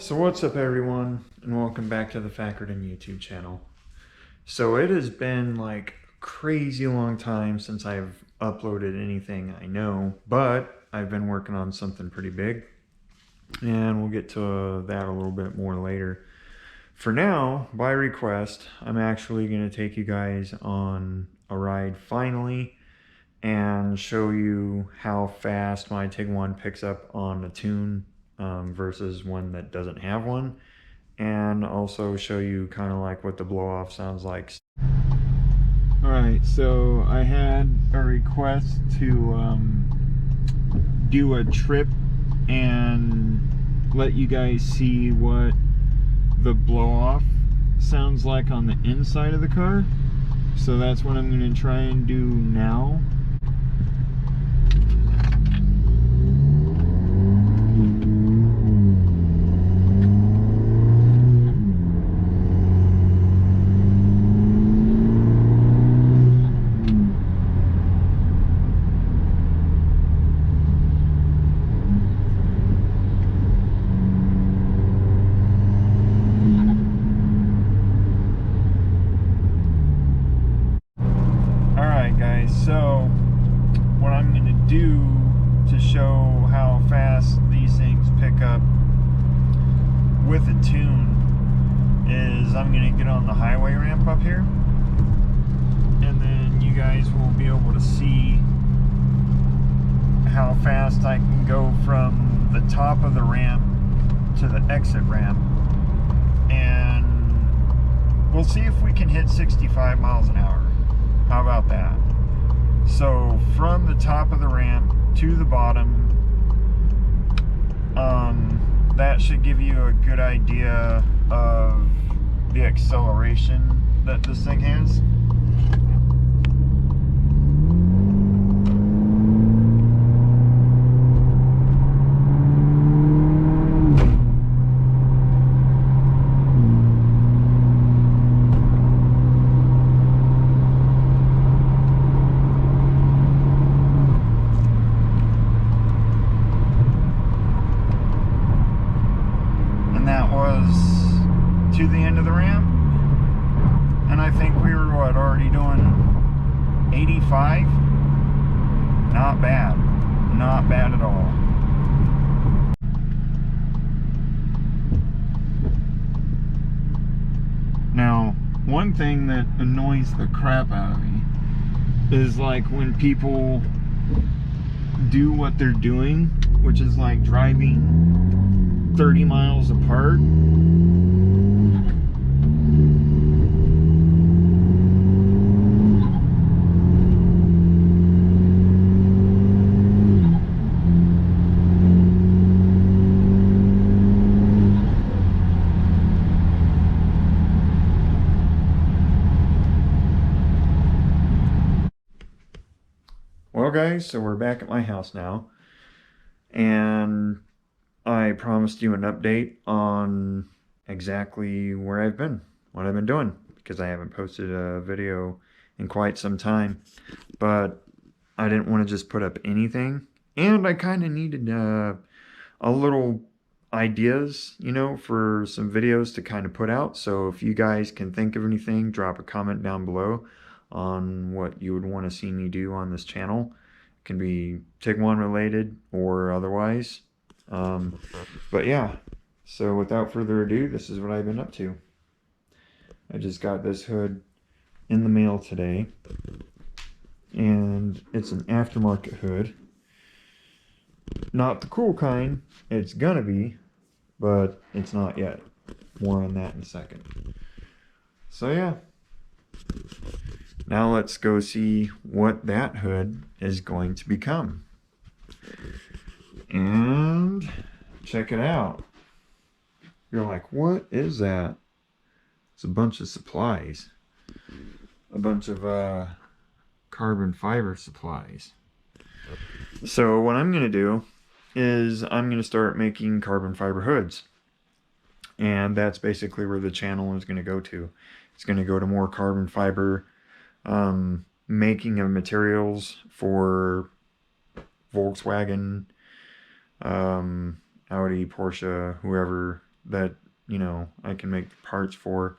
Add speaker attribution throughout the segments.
Speaker 1: So what's up everyone, and welcome back to the Fackerton YouTube channel. So it has been like a crazy long time since I've uploaded anything I know, but I've been working on something pretty big, and we'll get to that a little bit more later. For now, by request, I'm actually going to take you guys on a ride finally and show you how fast my tiguan picks up on a tune versus one that doesn't have one, and also show you kind of like what the blow off sounds like. Alright, so I had a request to do a trip and let you guys see what the blow off sounds like on the inside of the car. So that's what I'm going to try and do now. So what I'm going to do to show how fast these things pick up with a tune is I'm going to get on the highway ramp up here, and then you guys will be able to see how fast I can go from the top of the ramp to the exit ramp, and we'll see if we can hit 65 miles an hour. How about that? So from the top of the ramp to the bottom, that should give you a good idea of the acceleration that this thing has. To the end of the ramp, and I think we were already doing 85. Not bad, not bad at all. Now, one thing that annoys the crap out of me is like when people do what they're doing, which is like driving 30 miles apart. Well guys, so we're back at my house now, and I promised you an update on exactly where I've been, what I've been doing, because I haven't posted a video in quite some time, but I didn't want to just put up anything, and I kind of needed a little ideas, you know, for some videos to kind of put out. So if you guys can think of anything, drop a comment down below on what you would want to see me do on this channel. It can be tiguan related or otherwise. But yeah, so without further ado, this is what I've been up to. I just got this hood in the mail today, and it's an aftermarket hood. Not the cool kind, it's gonna be, but it's not yet. More on that in a second. So yeah. Now let's go see what that hood is going to become. And check it out. You're like, what is that? It's a bunch of supplies. A bunch of carbon fiber supplies. So what I'm going to do is I'm going to start making carbon fiber hoods. And that's basically where the channel is going to go to. It's going to go to more carbon fiber making of materials for Volkswagen, Audi, Porsche, whoever that, you know, I can make the parts for.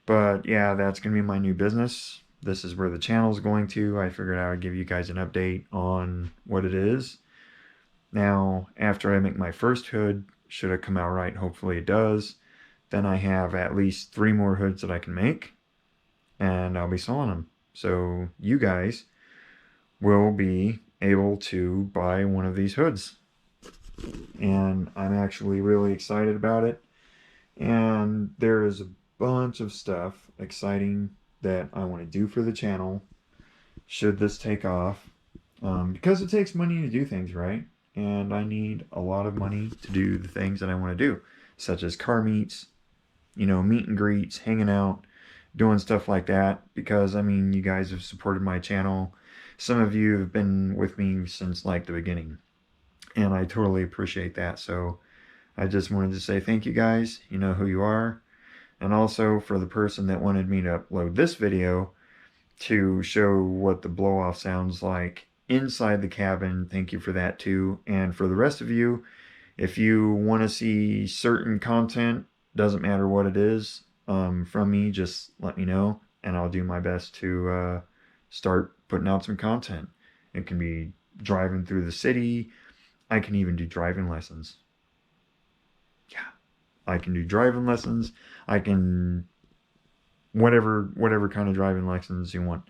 Speaker 1: But yeah, that's going to be my new business. This is where the channel is going to. I figured I would give you guys an update on what it is. Now, after I make my first hood, should it come out right, hopefully it does, then I have at least 3 more hoods that I can make, and I'll be selling them. So you guys will be able to buy one of these hoods. And I'm actually really excited about it. And there is a bunch of stuff exciting that I want to do for the channel should this take off. Because it takes money to do things, right? And I need a lot of money to do the things that I want to do, such as car meets, you know, meet and greets, hanging out, doing stuff like that. Because, I mean, you guys have supported my channel. Some of you have been with me since like the beginning, and I totally appreciate that. So I just wanted to say thank you guys. You know who you are. And also for the person that wanted me to upload this video to show what the blow off sounds like inside the cabin, thank you for that too. And for the rest of you, if you want to see certain content, doesn't matter what it is, from me, just let me know and I'll do my best to start putting out some content. It can be driving through the city. I can even do driving lessons. Yeah, I can do driving lessons. I can whatever kind of driving lessons you want.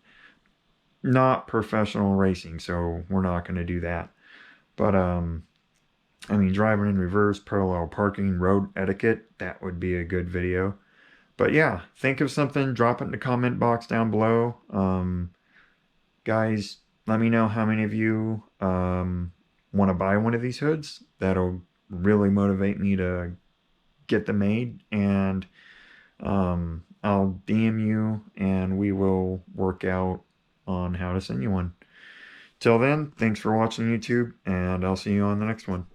Speaker 1: Not professional racing, so we're not going to do that. But I mean, driving in reverse, parallel parking, road etiquette, that would be a good video. But yeah, think of something, drop it in the comment box down below. Guys, let me know how many of you want to buy one of these hoods. That'll really motivate me to get them made. And I'll DM you and we will work out on how to send you one. Till then, thanks for watching YouTube, and I'll see you on the next one.